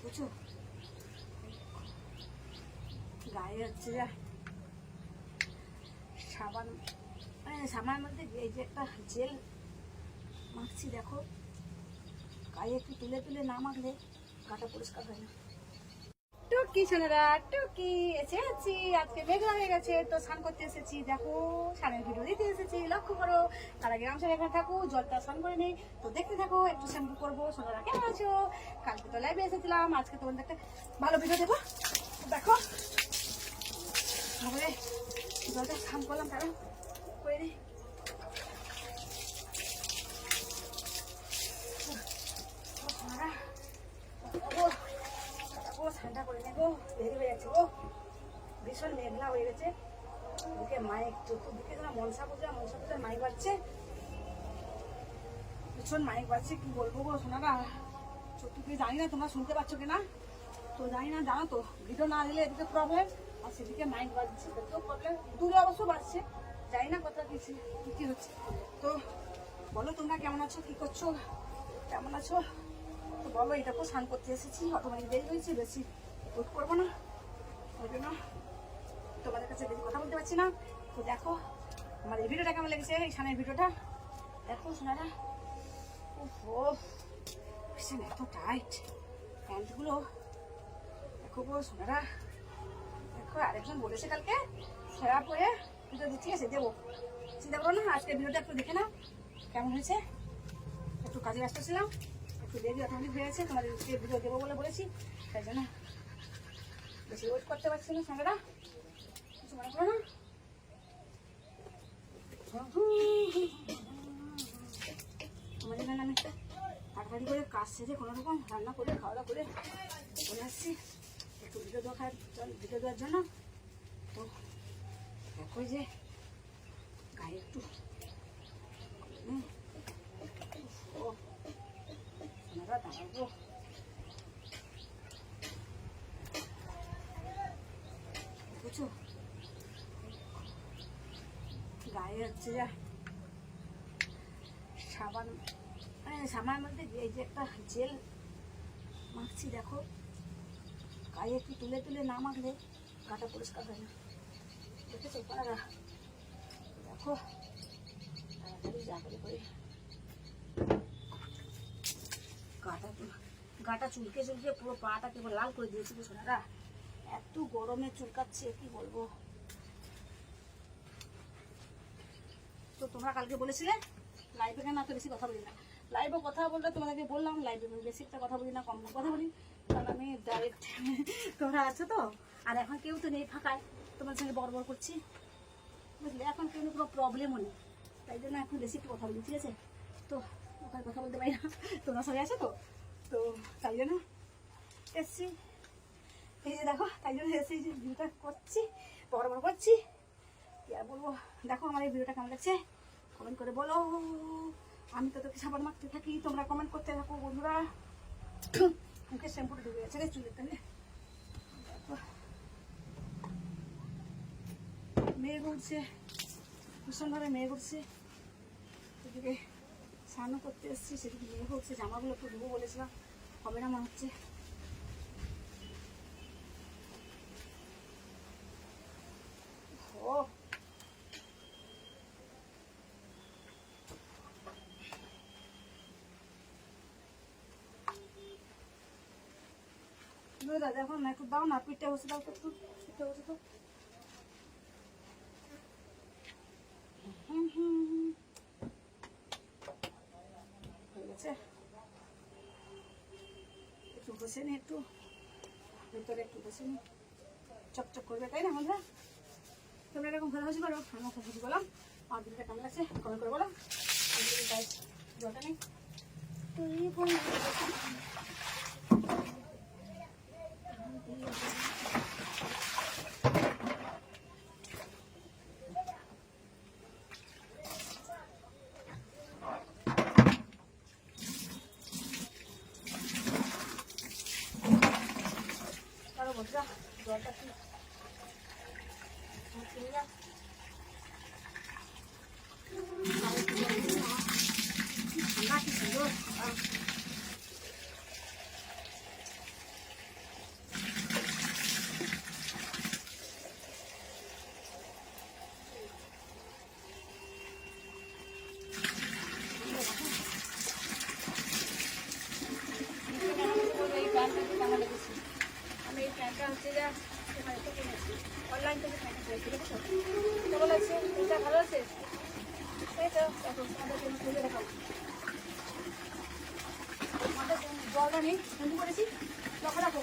বুঝছো গায়ে হচ্ছে যা সাবান, মানে সাবানের মধ্যে এই যে একটা জেল মাখছি, দেখো গায়ে একটু তুলে তুলে না মাখলে গাটা পরিষ্কার হয় না। টুকি সোনারা, টুকি এসে আছি। আজকে মেঘলা হয়ে গেছে তো স্নান করতে এসেছি। দেখো স্নানের ভিডিও দিতে এসেছি, লক্ষ্য করো। তার আগে গামছা এখানে থাকো, জলটা স্নান করে নেই। তো দেখতে থাকো, একটু শ্যাম্পু করবো। সোনারা কেমন আছো? কালকে তো লাইভে এসেছিলাম, আজকে তোমাদের একটা ভালো ভিডিও দেবো। দেখো তাহলে জলটা স্নান করলাম, কারণ করে নিই। সোনারা ঠান্ডা করে নেবো, দেরি হয়ে যাচ্ছে গো, ভীষণ মেঘলা হয়ে গেছে। ওদিকে মাইক, চতুর্দিকে যেন মনসা পূজার মাইক বাজছে, ভীষণ মাইক বাজছে। কি বলবো গো সোনারা, চতুর্দিকে জানি না তোমরা শুনতে পাচ্ছ কিনা, তো জানি না, জানো তো ভিডিও না দিলে এদিকে প্রবলেম, আর সেদিকে মাইক বাজছে তো প্রবলেম। দূরে অবশ্য বাজছে, জানি না কথা কি হচ্ছে। তো বলো তোমরা কেমন আছো, কি করছো, কেমন আছো তো বলো। এটাকেও স্নান করতে এসেছি, অটোমেটিক দেরি হয়েছে, বেশি ওয়েট করবো না, ওই জন্য তোমাদের কাছে বেশি কথা বলতে পারছি না। তো দেখো আমার এই ভিডিওটা কেমন লেগেছে, এই স্নানের ভিডিওটা দেখো সোনারা। ওহো ভীষণ এত টাইট প্যান্টগুলো, দেখো গো সোনারা। দেখো আরেকজন বলেছে কালকে সেরা পরে ভিডিও দিচ্ছি, এসে দেবো, চিন্তা করো না। আজকে ভিডিওটা একটু দেখে নাও কেমন হয়েছে। একটু কাজে ব্যস্ত ছিলাম, একটু দেরি অটোমেটিক হয়েছে, তোমাদের ভিডিও দেবো বলে বলেছি, তাই জন্য বেশি ওয়েট করতে পারছি না। সঙ্গেরা কিছু মনে করো না। আমাদের এখানে আমি তাড়াতাড়ি করে কাজ সেরে কোনো রকম রান্না করে খাওয়া দাওয়া করে চলে আসছি একটু ভিডিও দেওয়ার জন্য। তো দেখো যে গায়ে একটু দাঁড়াবো, বুঝছো গায়ে হচ্ছে যা সাবান, মানে সাবানের মধ্যে এই যে একটা জেল মাখছি, দেখো গায়ে একটু তুলে তুলে না মাখলে গাটা পরিষ্কার হয় না। দেখেছো আপনারা, দেখো তাড়াতাড়ি যা করে করে গাটা চুলকে চুলকে পুরো পাটা কেবল লাল করে দিয়েছিল সোনারা, এত গরমে চুলকাচ্ছে কি বলবো। তো তোমরা কালকে বলেছিলে লাইভে কেন এত বেশি কথা বলি না, লাইভে কথা বললে তোমাদেরকে বললাম লাইভে বেশি একটা কথা বলি না, কম কথা বলি, কারণ আমি ডাইরেক্ট তোমরা আছো তো, আর এখন কেউ তো নেই ফাঁকায়, তোমার সঙ্গে বড় করছি বুঝলে। এখন কেউ কোনো প্রবলেমও নেই, তাই জন্য এখন বেশি একটু কথা বলি, ঠিক আছে। তো ওখানে কথা বলতে পারি না, তোমরা সবাই আছো তো, তো তাই জন্য এসছি। এই যে দেখো, তাই জন্য এসে এই যে ভিডিওটা করছি, বড় করছি, কি আর বলবো। দেখো আমার এই ভিডিওটা কেমন লাগছে কমেন্ট করে বলো। আমি তো তোকে সাবান মাখতে থাকি, তোমরা কমেন্ট করতে থাকো বন্ধুরা। মুখে শ্যাম্পুটা ডুবে গেছে রে চুলের তাহলে। মেঘ উঠছে, ভীষণভাবে মেঘ উঠছে, সেদিকে স্নানও করতে এসেছি, সেদিকে মেঘ উঠছে, জামাগুলো একটু ধুবো বলেছিলাম, হবে না মনে হচ্ছে। ও দাদা এখন একটু দাও না, পিঠে বসে দাও তো, একটু পিঠে বসে তো। হয়ে গেছে, একটু বসে নি, একটু ভিতরে একটু বসে নি, চকচক করবে তাই না বন্ধুরা। তোমরা এরকম ভালোবাসি করো, আমিও ভালোবাসি বললাম। আমার ভিডিওটা কেমন লাগছে কমেন্ট করে বলো। জলটা নেই বন্ধুরা, জলটা কি কিনে এই প্যান্টটা কেমন লেগেছে? আমি এই প্যান্টটা হচ্ছে যা এখানে থেকে কিনেছি, অনলাইন থেকে প্যান্টটা কিনেছি, দেখেছো কেমন লাগছে? এটা ভালো আছে? এই তো দেখো আমাদের জন্য খুলে দেখাবো। আমাদের জলটা নেই, বন্ধু করেছি, রাখো রাখো।